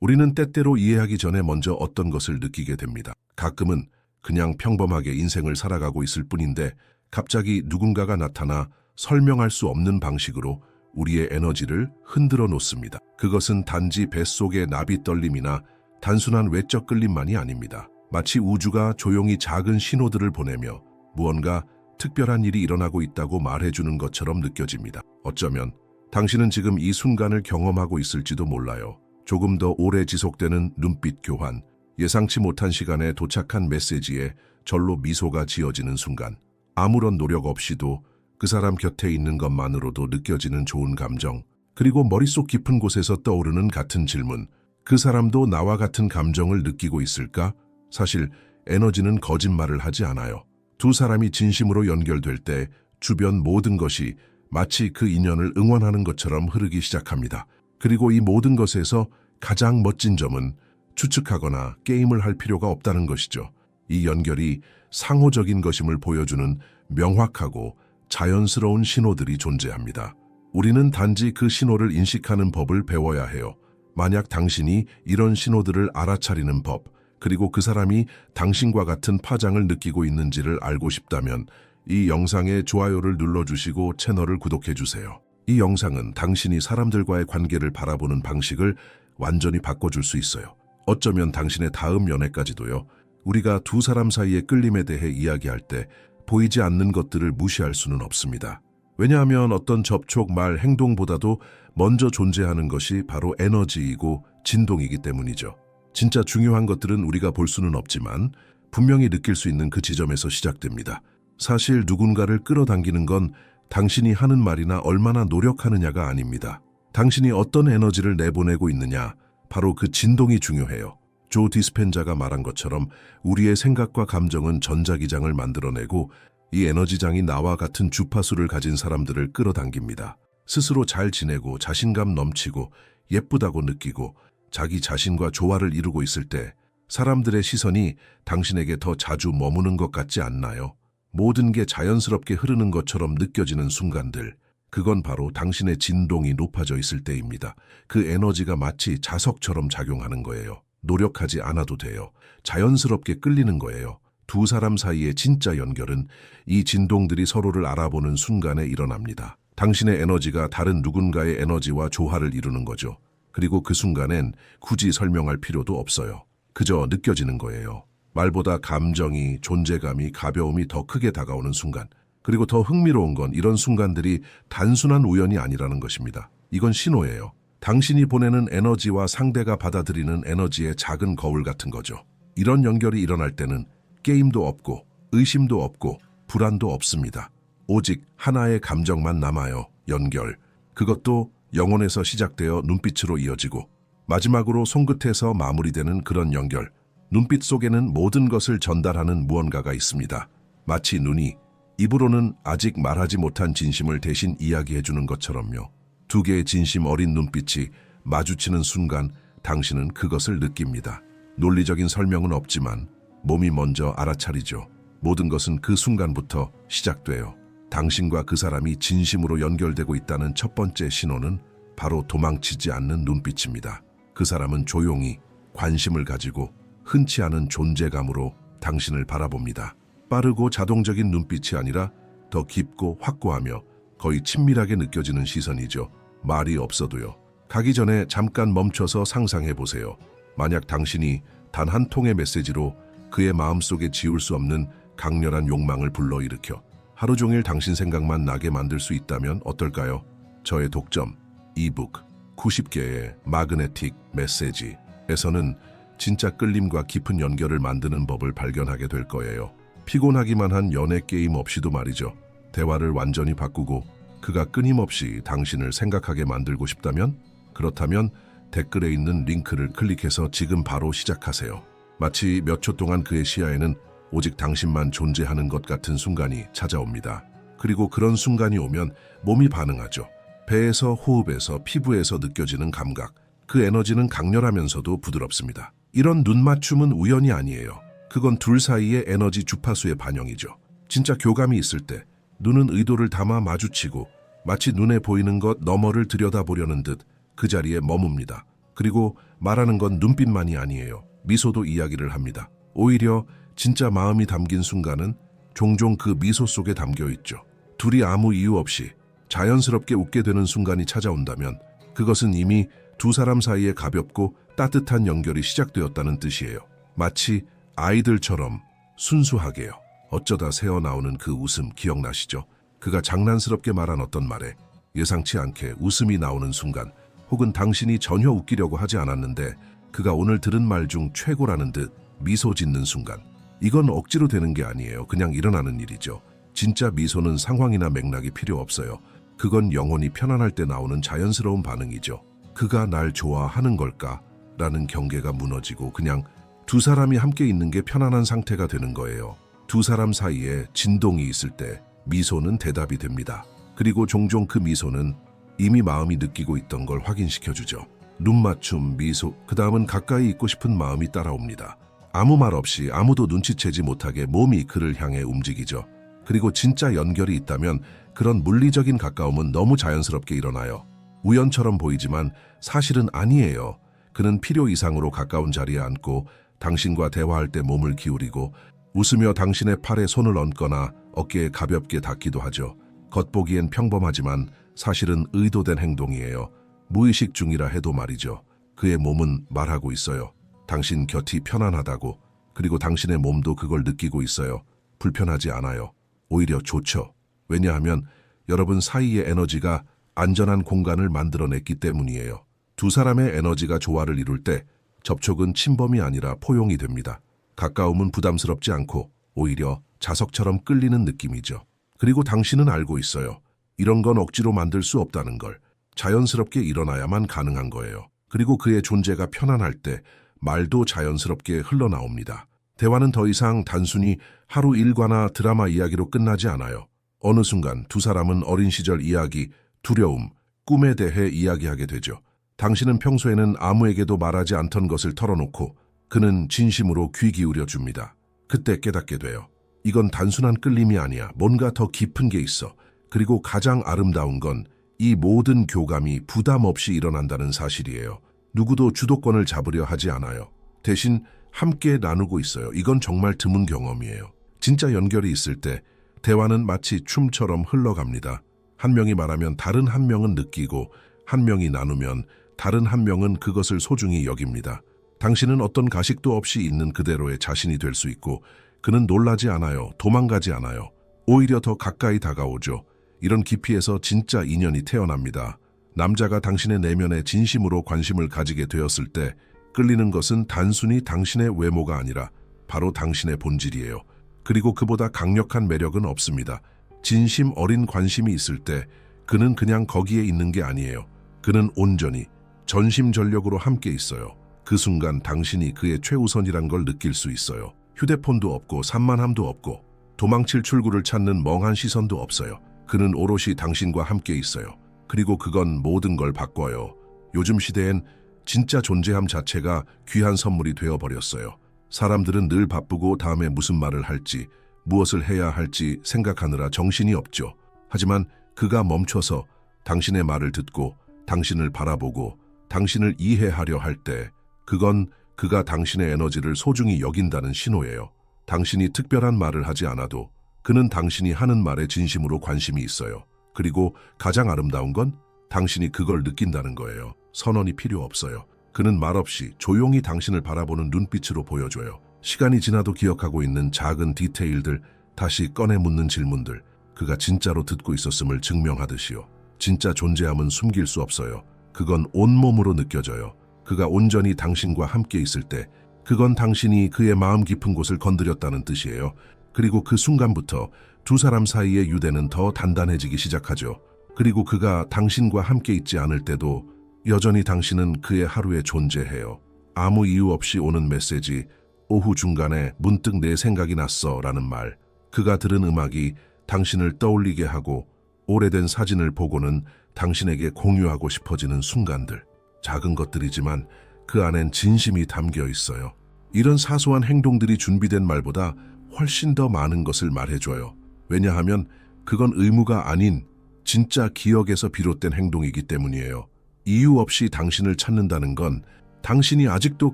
우리는 때때로 이해하기 전에 먼저 어떤 것을 느끼게 됩니다. 가끔은 그냥 평범하게 인생을 살아가고 있을 뿐인데 갑자기 누군가가 나타나 설명할 수 없는 방식으로 우리의 에너지를 흔들어 놓습니다. 그것은 단지 뱃속의 나비 떨림이나 단순한 외적 끌림만이 아닙니다. 마치 우주가 조용히 작은 신호들을 보내며 무언가 특별한 일이 일어나고 있다고 말해주는 것처럼 느껴집니다. 어쩌면 당신은 지금 이 순간을 경험하고 있을지도 몰라요. 조금 더 오래 지속되는 눈빛 교환, 예상치 못한 시간에 도착한 메시지에 절로 미소가 지어지는 순간, 아무런 노력 없이도 그 사람 곁에 있는 것만으로도 느껴지는 좋은 감정, 그리고 머릿속 깊은 곳에서 떠오르는 같은 질문, 그 사람도 나와 같은 감정을 느끼고 있을까? 사실 에너지는 거짓말을 하지 않아요. 두 사람이 진심으로 연결될 때 주변 모든 것이 마치 그 인연을 응원하는 것처럼 흐르기 시작합니다. 그리고 이 모든 것에서 가장 멋진 점은 추측하거나 게임을 할 필요가 없다는 것이죠. 이 연결이 상호적인 것임을 보여주는 명확하고 자연스러운 신호들이 존재합니다. 우리는 단지 그 신호를 인식하는 법을 배워야 해요. 만약 당신이 이런 신호들을 알아차리는 법, 그리고 그 사람이 당신과 같은 파장을 느끼고 있는지를 알고 싶다면 이 영상에 좋아요를 눌러주시고 채널을 구독해주세요. 이 영상은 당신이 사람들과의 관계를 바라보는 방식을 완전히 바꿔줄 수 있어요. 어쩌면 당신의 다음 연애까지도요. 우리가 두 사람 사이의 끌림에 대해 이야기할 때 보이지 않는 것들을 무시할 수는 없습니다. 왜냐하면 어떤 접촉, 말, 행동보다도 먼저 존재하는 것이 바로 에너지이고 진동이기 때문이죠. 진짜 중요한 것들은 우리가 볼 수는 없지만 분명히 느낄 수 있는 그 지점에서 시작됩니다. 사실 누군가를 끌어당기는 건 당신이 하는 말이나 얼마나 노력하느냐가 아닙니다. 당신이 어떤 에너지를 내보내고 있느냐, 바로 그 진동이 중요해요. 조 디스펜자가 말한 것처럼 우리의 생각과 감정은 전자기장을 만들어내고 이 에너지장이 나와 같은 주파수를 가진 사람들을 끌어당깁니다. 스스로 잘 지내고 자신감 넘치고 예쁘다고 느끼고 자기 자신과 조화를 이루고 있을 때 사람들의 시선이 당신에게 더 자주 머무는 것 같지 않나요? 모든 게 자연스럽게 흐르는 것처럼 느껴지는 순간들, 그건 바로 당신의 진동이 높아져 있을 때입니다. 그 에너지가 마치 자석처럼 작용하는 거예요. 노력하지 않아도 돼요. 자연스럽게 끌리는 거예요. 두 사람 사이의 진짜 연결은 이 진동들이 서로를 알아보는 순간에 일어납니다. 당신의 에너지가 다른 누군가의 에너지와 조화를 이루는 거죠. 그리고 그 순간엔 굳이 설명할 필요도 없어요. 그저 느껴지는 거예요. 말보다 감정이, 존재감이, 가벼움이 더 크게 다가오는 순간. 그리고 더 흥미로운 건 이런 순간들이 단순한 우연이 아니라는 것입니다. 이건 신호예요. 당신이 보내는 에너지와 상대가 받아들이는 에너지의 작은 거울 같은 거죠. 이런 연결이 일어날 때는 게임도 없고 의심도 없고 불안도 없습니다. 오직 하나의 감정만 남아요. 연결. 그것도 영혼에서 시작되어 눈빛으로 이어지고 마지막으로 손끝에서 마무리되는 그런 연결. 눈빛 속에는 모든 것을 전달하는 무언가가 있습니다. 마치 눈이 입으로는 아직 말하지 못한 진심을 대신 이야기해주는 것처럼요. 두 개의 진심 어린 눈빛이 마주치는 순간 당신은 그것을 느낍니다. 논리적인 설명은 없지만 몸이 먼저 알아차리죠. 모든 것은 그 순간부터 시작돼요. 당신과 그 사람이 진심으로 연결되고 있다는 첫 번째 신호는 바로 도망치지 않는 눈빛입니다. 그 사람은 조용히 관심을 가지고 흔치 않은 존재감으로 당신을 바라봅니다. 빠르고 자동적인 눈빛이 아니라 더 깊고 확고하며 거의 친밀하게 느껴지는 시선이죠. 말이 없어도요. 가기 전에 잠깐 멈춰서 상상해 보세요. 만약 당신이 단 한 통의 메시지로 그의 마음속에 지울 수 없는 강렬한 욕망을 불러일으켜 하루 종일 당신 생각만 나게 만들 수 있다면 어떨까요? 저의 독점, 이북, 90개의 마그네틱 메시지에서는 진짜 끌림과 깊은 연결을 만드는 법을 발견하게 될 거예요. 피곤하기만 한 연애 게임 없이도 말이죠. 대화를 완전히 바꾸고 그가 끊임없이 당신을 생각하게 만들고 싶다면? 그렇다면 댓글에 있는 링크를 클릭해서 지금 바로 시작하세요. 마치 몇 초 동안 그의 시야에는 오직 당신만 존재하는 것 같은 순간이 찾아옵니다. 그리고 그런 순간이 오면 몸이 반응하죠. 배에서, 호흡에서, 피부에서 느껴지는 감각. 그 에너지는 강렬하면서도 부드럽습니다. 이런 눈맞춤은 우연이 아니에요. 그건 둘 사이의 에너지 주파수의 반영이죠. 진짜 교감이 있을 때 눈은 의도를 담아 마주치고 마치 눈에 보이는 것 너머를 들여다보려는 듯 그 자리에 머뭅니다. 그리고 말하는 건 눈빛만이 아니에요. 미소도 이야기를 합니다. 오히려 진짜 마음이 담긴 순간은 종종 그 미소 속에 담겨 있죠. 둘이 아무 이유 없이 자연스럽게 웃게 되는 순간이 찾아온다면 그것은 이미 두 사람 사이에 가볍고 따뜻한 연결이 시작되었다는 뜻이에요. 마치 아이들처럼 순수하게요. 어쩌다 새어나오는 그 웃음 기억나시죠? 그가 장난스럽게 말한 어떤 말에 예상치 않게 웃음이 나오는 순간, 혹은 당신이 전혀 웃기려고 하지 않았는데 그가 오늘 들은 말 중 최고라는 듯 미소 짓는 순간. 이건 억지로 되는 게 아니에요. 그냥 일어나는 일이죠. 진짜 미소는 상황이나 맥락이 필요 없어요. 그건 영혼이 편안할 때 나오는 자연스러운 반응이죠. 그가 날 좋아하는 걸까? 라는 경계가 무너지고 그냥 두 사람이 함께 있는 게 편안한 상태가 되는 거예요. 두 사람 사이에 진동이 있을 때 미소는 대답이 됩니다. 그리고 종종 그 미소는 이미 마음이 느끼고 있던 걸 확인시켜주죠. 눈맞춤, 미소, 그 다음은 가까이 있고 싶은 마음이 따라옵니다. 아무 말 없이 아무도 눈치채지 못하게 몸이 그를 향해 움직이죠. 그리고 진짜 연결이 있다면 그런 물리적인 가까움은 너무 자연스럽게 일어나요. 우연처럼 보이지만 사실은 아니에요. 그는 필요 이상으로 가까운 자리에 앉고 당신과 대화할 때 몸을 기울이고 웃으며 당신의 팔에 손을 얹거나 어깨에 가볍게 닿기도 하죠. 겉보기엔 평범하지만 사실은 의도된 행동이에요. 무의식 중이라 해도 말이죠. 그의 몸은 말하고 있어요. 당신 곁이 편안하다고. 그리고 당신의 몸도 그걸 느끼고 있어요. 불편하지 않아요. 오히려 좋죠. 왜냐하면 여러분 사이의 에너지가 안전한 공간을 만들어냈기 때문이에요. 두 사람의 에너지가 조화를 이룰 때 접촉은 침범이 아니라 포용이 됩니다. 가까움은 부담스럽지 않고 오히려 자석처럼 끌리는 느낌이죠. 그리고 당신은 알고 있어요. 이런 건 억지로 만들 수 없다는 걸. 자연스럽게 일어나야만 가능한 거예요. 그리고 그의 존재가 편안할 때 말도 자연스럽게 흘러나옵니다. 대화는 더 이상 단순히 하루 일과나 드라마 이야기로 끝나지 않아요. 어느 순간 두 사람은 어린 시절 이야기, 두려움, 꿈에 대해 이야기하게 되죠. 당신은 평소에는 아무에게도 말하지 않던 것을 털어놓고 그는 진심으로 귀 기울여 줍니다. 그때 깨닫게 돼요. 이건 단순한 끌림이 아니야. 뭔가 더 깊은 게 있어. 그리고 가장 아름다운 건 이 모든 교감이 부담 없이 일어난다는 사실이에요. 누구도 주도권을 잡으려 하지 않아요. 대신 함께 나누고 있어요. 이건 정말 드문 경험이에요. 진짜 연결이 있을 때 대화는 마치 춤처럼 흘러갑니다. 한 명이 말하면 다른 한 명은 느끼고 한 명이 나누면 다른 한 명은 그것을 소중히 여깁니다. 당신은 어떤 가식도 없이 있는 그대로의 자신이 될 수 있고 그는 놀라지 않아요. 도망가지 않아요. 오히려 더 가까이 다가오죠. 이런 깊이에서 진짜 인연이 태어납니다. 남자가 당신의 내면에 진심으로 관심을 가지게 되었을 때 끌리는 것은 단순히 당신의 외모가 아니라 바로 당신의 본질이에요. 그리고 그보다 강력한 매력은 없습니다. 진심 어린 관심이 있을 때 그는 그냥 거기에 있는 게 아니에요. 그는 온전히 전심전력으로 함께 있어요. 그 순간 당신이 그의 최우선이란 걸 느낄 수 있어요. 휴대폰도 없고 산만함도 없고 도망칠 출구를 찾는 멍한 시선도 없어요. 그는 오롯이 당신과 함께 있어요. 그리고 그건 모든 걸 바꿔요. 요즘 시대엔 진짜 존재함 자체가 귀한 선물이 되어버렸어요. 사람들은 늘 바쁘고 다음에 무슨 말을 할지, 무엇을 해야 할지 생각하느라 정신이 없죠. 하지만 그가 멈춰서 당신의 말을 듣고 당신을 바라보고 당신을 이해하려 할 때 그건 그가 당신의 에너지를 소중히 여긴다는 신호예요. 당신이 특별한 말을 하지 않아도 그는 당신이 하는 말에 진심으로 관심이 있어요. 그리고 가장 아름다운 건 당신이 그걸 느낀다는 거예요. 선언이 필요 없어요. 그는 말없이 조용히 당신을 바라보는 눈빛으로 보여줘요. 시간이 지나도 기억하고 있는 작은 디테일들, 다시 꺼내 묻는 질문들, 그가 진짜로 듣고 있었음을 증명하듯이요. 진짜 존재함은 숨길 수 없어요. 그건 온몸으로 느껴져요. 그가 온전히 당신과 함께 있을 때 그건 당신이 그의 마음 깊은 곳을 건드렸다는 뜻이에요. 그리고 그 순간부터 두 사람 사이의 유대는 더 단단해지기 시작하죠. 그리고 그가 당신과 함께 있지 않을 때도 여전히 당신은 그의 하루에 존재해요. 아무 이유 없이 오는 메시지, 오후 중간에 문득 내 생각이 났어 라는 말, 그가 들은 음악이 당신을 떠올리게 하고 오래된 사진을 보고는 당신에게 공유하고 싶어지는 순간들. 작은 것들이지만 그 안엔 진심이 담겨 있어요. 이런 사소한 행동들이 준비된 말보다 훨씬 더 많은 것을 말해줘요. 왜냐하면 그건 의무가 아닌 진짜 기억에서 비롯된 행동이기 때문이에요. 이유 없이 당신을 찾는다는 건 당신이 아직도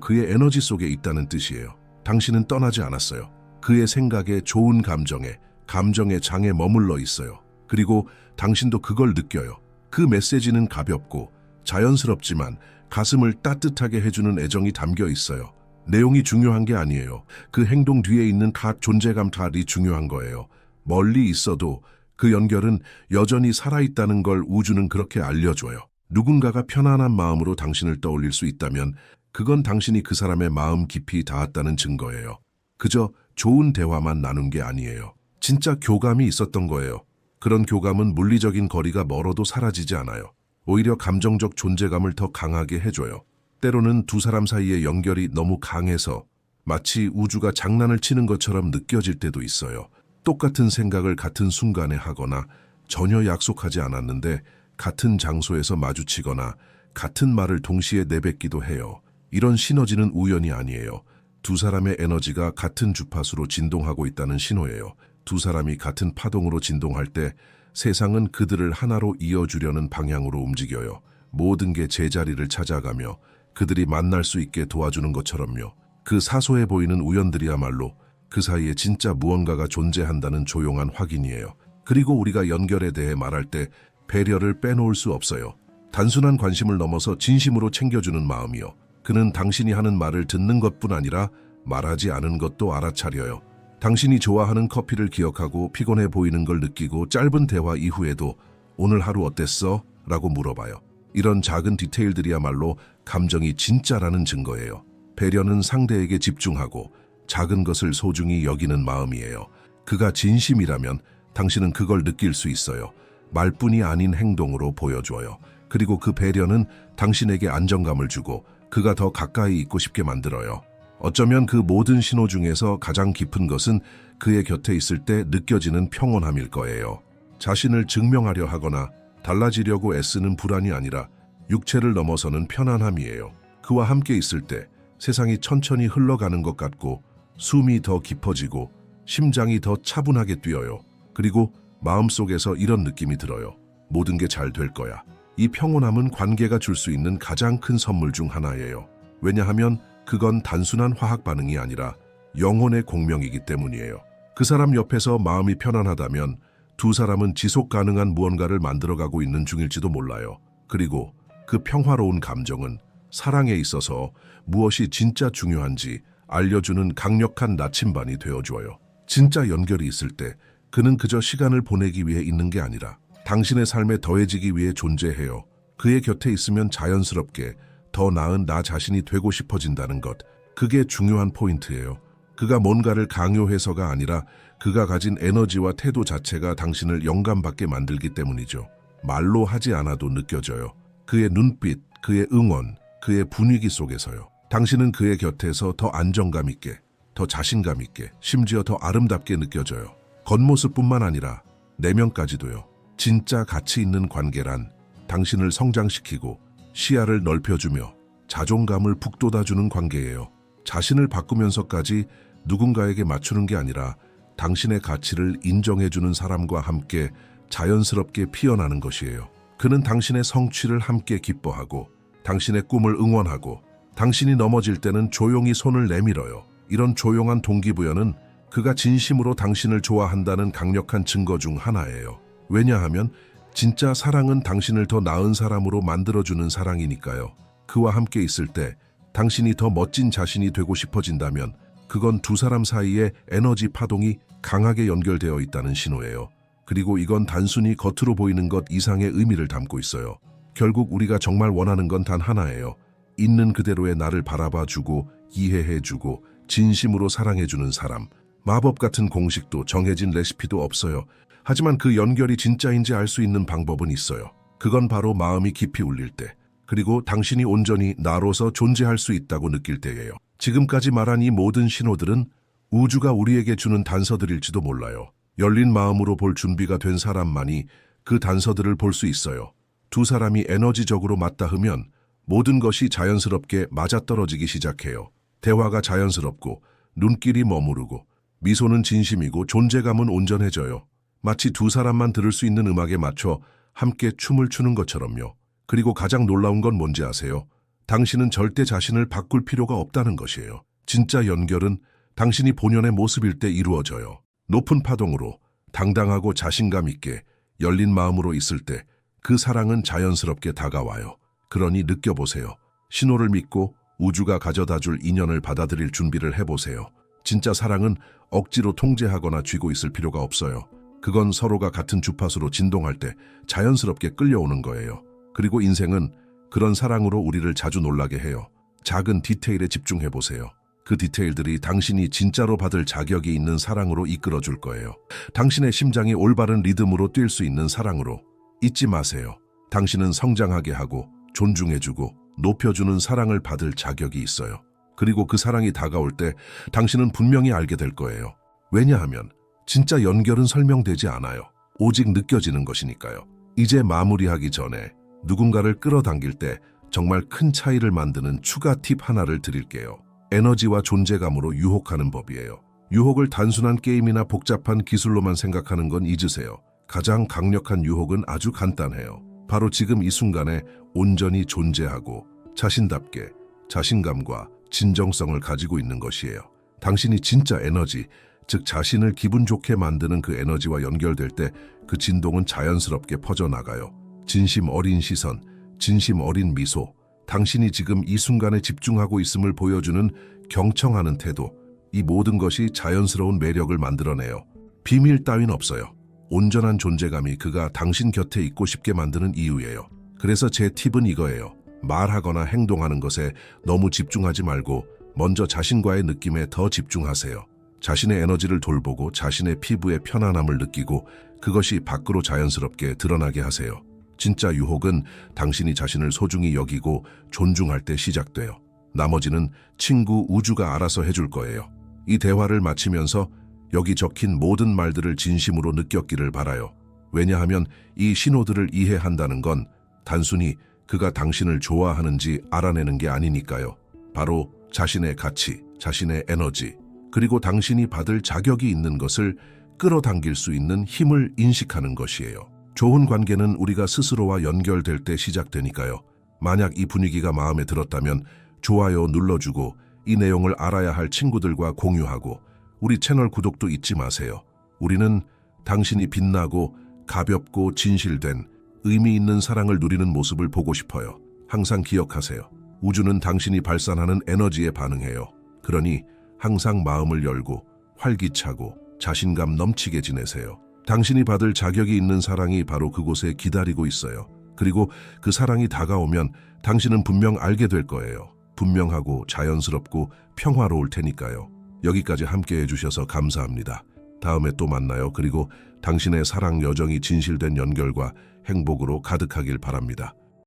그의 에너지 속에 있다는 뜻이에요. 당신은 떠나지 않았어요. 그의 생각에, 좋은 감정에, 감정의 장에 머물러 있어요. 그리고 당신도 그걸 느껴요. 그 메시지는 가볍고 자연스럽지만 가슴을 따뜻하게 해주는 애정이 담겨 있어요. 내용이 중요한 게 아니에요. 그 행동 뒤에 있는 존재감 탓이 중요한 거예요. 멀리 있어도 그 연결은 여전히 살아있다는 걸 우주는 그렇게 알려줘요. 누군가가 편안한 마음으로 당신을 떠올릴 수 있다면 그건 당신이 그 사람의 마음 깊이 닿았다는 증거예요. 그저 좋은 대화만 나눈 게 아니에요. 진짜 교감이 있었던 거예요. 그런 교감은 물리적인 거리가 멀어도 사라지지 않아요. 오히려 감정적 존재감을 더 강하게 해줘요. 때로는 두 사람 사이의 연결이 너무 강해서 마치 우주가 장난을 치는 것처럼 느껴질 때도 있어요. 똑같은 생각을 같은 순간에 하거나 전혀 약속하지 않았는데 같은 장소에서 마주치거나 같은 말을 동시에 내뱉기도 해요. 이런 시너지는 우연이 아니에요. 두 사람의 에너지가 같은 주파수로 진동하고 있다는 신호예요. 두 사람이 같은 파동으로 진동할 때 세상은 그들을 하나로 이어주려는 방향으로 움직여요. 모든 게 제자리를 찾아가며 그들이 만날 수 있게 도와주는 것처럼요. 그 사소해 보이는 우연들이야말로 그 사이에 진짜 무언가가 존재한다는 조용한 확인이에요. 그리고 우리가 연결에 대해 말할 때 배려를 빼놓을 수 없어요. 단순한 관심을 넘어서 진심으로 챙겨주는 마음이요. 그는 당신이 하는 말을 듣는 것뿐 아니라 말하지 않은 것도 알아차려요. 당신이 좋아하는 커피를 기억하고 피곤해 보이는 걸 느끼고 짧은 대화 이후에도 오늘 하루 어땠어? 라고 물어봐요. 이런 작은 디테일들이야말로 감정이 진짜라는 증거예요. 배려는 상대에게 집중하고 작은 것을 소중히 여기는 마음이에요. 그가 진심이라면 당신은 그걸 느낄 수 있어요. 말뿐이 아닌 행동으로 보여줘요. 그리고 그 배려는 당신에게 안정감을 주고 그가 더 가까이 있고 싶게 만들어요. 어쩌면 그 모든 신호 중에서 가장 깊은 것은 그의 곁에 있을 때 느껴지는 평온함일 거예요. 자신을 증명하려 하거나 달라지려고 애쓰는 불안이 아니라 육체를 넘어서는 편안함이에요. 그와 함께 있을 때 세상이 천천히 흘러가는 것 같고 숨이 더 깊어지고 심장이 더 차분하게 뛰어요. 그리고 마음속에서 이런 느낌이 들어요. 모든 게 잘 될 거야. 이 평온함은 관계가 줄 수 있는 가장 큰 선물 중 하나예요. 왜냐하면 그건 단순한 화학 반응이 아니라 영혼의 공명이기 때문이에요. 그 사람 옆에서 마음이 편안하다면 두 사람은 지속 가능한 무언가를 만들어가고 있는 중일지도 몰라요. 그리고 그 평화로운 감정은 사랑에 있어서 무엇이 진짜 중요한지 알려주는 강력한 나침반이 되어줘요. 진짜 연결이 있을 때 그는 그저 시간을 보내기 위해 있는 게 아니라 당신의 삶에 더해지기 위해 존재해요. 그의 곁에 있으면 자연스럽게 더 나은 나 자신이 되고 싶어진다는 것. 그게 중요한 포인트예요. 그가 뭔가를 강요해서가 아니라 그가 가진 에너지와 태도 자체가 당신을 영감받게 만들기 때문이죠. 말로 하지 않아도 느껴져요. 그의 눈빛, 그의 응원, 그의 분위기 속에서요. 당신은 그의 곁에서 더 안정감 있게, 더 자신감 있게, 심지어 더 아름답게 느껴져요. 겉모습뿐만 아니라 내면까지도요. 진짜 가치 있는 관계란 당신을 성장시키고 시야를 넓혀주며 자존감을 북돋아주는 관계예요. 자신을 바꾸면서까지 누군가에게 맞추는 게 아니라 당신의 가치를 인정해주는 사람과 함께 자연스럽게 피어나는 것이에요. 그는 당신의 성취를 함께 기뻐하고 당신의 꿈을 응원하고 당신이 넘어질 때는 조용히 손을 내밀어요. 이런 조용한 동기부여는 그가 진심으로 당신을 좋아한다는 강력한 증거 중 하나예요. 왜냐하면 진짜 사랑은 당신을 더 나은 사람으로 만들어주는 사랑이니까요. 그와 함께 있을 때 당신이 더 멋진 자신이 되고 싶어진다면 그건 두 사람 사이의 에너지 파동이 강하게 연결되어 있다는 신호예요. 그리고 이건 단순히 겉으로 보이는 것 이상의 의미를 담고 있어요. 결국 우리가 정말 원하는 건 단 하나예요. 있는 그대로의 나를 바라봐주고 이해해주고 진심으로 사랑해주는 사람. 마법 같은 공식도 정해진 레시피도 없어요. 하지만 그 연결이 진짜인지 알 수 있는 방법은 있어요. 그건 바로 마음이 깊이 울릴 때, 그리고 당신이 온전히 나로서 존재할 수 있다고 느낄 때예요. 지금까지 말한 이 모든 신호들은 우주가 우리에게 주는 단서들일지도 몰라요. 열린 마음으로 볼 준비가 된 사람만이 그 단서들을 볼 수 있어요. 두 사람이 에너지적으로 맞닿으면 모든 것이 자연스럽게 맞아떨어지기 시작해요. 대화가 자연스럽고 눈길이 머무르고 미소는 진심이고 존재감은 온전해져요. 마치 두 사람만 들을 수 있는 음악에 맞춰 함께 춤을 추는 것처럼요. 그리고 가장 놀라운 건 뭔지 아세요? 당신은 절대 자신을 바꿀 필요가 없다는 것이에요. 진짜 연결은 당신이 본연의 모습일 때 이루어져요. 높은 파동으로 당당하고 자신감 있게 열린 마음으로 있을 때 그 사랑은 자연스럽게 다가와요. 그러니 느껴보세요. 신호를 믿고 우주가 가져다줄 인연을 받아들일 준비를 해보세요. 진짜 사랑은 억지로 통제하거나 쥐고 있을 필요가 없어요. 그건 서로가 같은 주파수로 진동할 때 자연스럽게 끌려오는 거예요. 그리고 인생은 그런 사랑으로 우리를 자주 놀라게 해요. 작은 디테일에 집중해보세요. 그 디테일들이 당신이 진짜로 받을 자격이 있는 사랑으로 이끌어줄 거예요. 당신의 심장이 올바른 리듬으로 뛸 수 있는 사랑으로. 잊지 마세요. 당신은 성장하게 하고 존중해주고 높여주는 사랑을 받을 자격이 있어요. 그리고 그 사랑이 다가올 때 당신은 분명히 알게 될 거예요. 왜냐하면 진짜 연결은 설명되지 않아요. 오직 느껴지는 것이니까요. 이제 마무리하기 전에 누군가를 끌어당길 때 정말 큰 차이를 만드는 추가 팁 하나를 드릴게요. 에너지와 존재감으로 유혹하는 법이에요. 유혹을 단순한 게임이나 복잡한 기술로만 생각하는 건 잊으세요. 가장 강력한 유혹은 아주 간단해요. 바로 지금 이 순간에 온전히 존재하고 자신답게 자신감과 진정성을 가지고 있는 것이에요. 당신이 진짜 에너지, 즉 자신을 기분 좋게 만드는 그 에너지와 연결될 때 그 진동은 자연스럽게 퍼져나가요. 진심 어린 시선, 진심 어린 미소, 당신이 지금 이 순간에 집중하고 있음을 보여주는 경청하는 태도, 이 모든 것이 자연스러운 매력을 만들어내요. 비밀 따윈 없어요. 온전한 존재감이 그가 당신 곁에 있고 싶게 만드는 이유예요. 그래서 제 팁은 이거예요. 말하거나 행동하는 것에 너무 집중하지 말고 먼저 자신과의 느낌에 더 집중하세요. 자신의 에너지를 돌보고 자신의 피부의 편안함을 느끼고 그것이 밖으로 자연스럽게 드러나게 하세요. 진짜 유혹은 당신이 자신을 소중히 여기고 존중할 때 시작돼요. 나머지는 친구 우주가 알아서 해줄 거예요. 이 대화를 마치면서 여기 적힌 모든 말들을 진심으로 느꼈기를 바라요. 왜냐하면 이 신호들을 이해한다는 건 단순히 그가 당신을 좋아하는지 알아내는 게 아니니까요. 바로 자신의 가치, 자신의 에너지, 그리고 당신이 받을 자격이 있는 것을 끌어당길 수 있는 힘을 인식하는 것이에요. 좋은 관계는 우리가 스스로와 연결될 때 시작되니까요. 만약 이 분위기가 마음에 들었다면 좋아요 눌러주고 이 내용을 알아야 할 친구들과 공유하고 우리 채널 구독도 잊지 마세요. 우리는 당신이 빛나고 가볍고 진실된 의미 있는 사랑을 누리는 모습을 보고 싶어요. 항상 기억하세요. 우주는 당신이 발산하는 에너지에 반응해요. 그러니 항상 마음을 열고 활기차고 자신감 넘치게 지내세요. 당신이 받을 자격이 있는 사랑이 바로 그곳에 기다리고 있어요. 그리고 그 사랑이 다가오면 당신은 분명 알게 될 거예요. 분명하고 자연스럽고 평화로울 테니까요. 여기까지 함께 해주셔서 감사합니다. 다음에 또 만나요. 그리고 당신의 사랑 여정이 진실된 연결과 행복으로 가득하길 바랍니다.